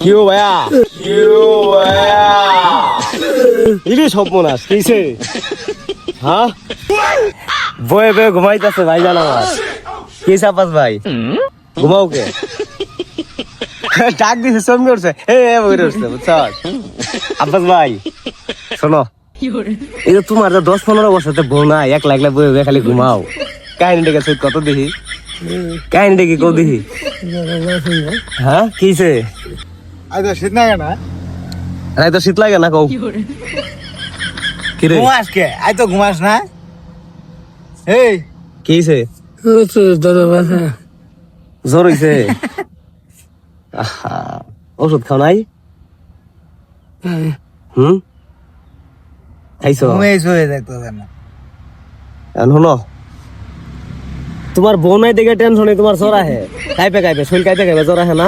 কিও ভাইয়া ইরে সর্বনাশ কিছে হ্যাঁ বয়ে বয়ে ঘুমাইতেছে ভাই জান আমার কি সাপাস ভাই ঘুমাও কে ডাক দিছে চমকে উঠছে বই উঠছে বুঝছ আব্বাস ভাই শোনো এই যে তোমার 10-15 বছরতে বউ না একলা একলা বয়ে বয়ে খালি ঘুমাও কাহিনীটাকে তুই কত দেখি কাহিনীটা কি কও দেখি হ্যাঁ কিছে আজ শীত না কেনা আরে তো শীত লাগে না কও কি রে ঘুমাস কে আই তো ঘুমাস না এই কিছে দাদা বাসা জ্বর হইছে ওষুধ খাও নাই খাইছো ঘুমাইছো দেখতো না শোনো তোমার বউ নাই দেখে টেনশনে তোমার জ্বর আহে কাইপে শরীর কাইপে জ্বর আহে না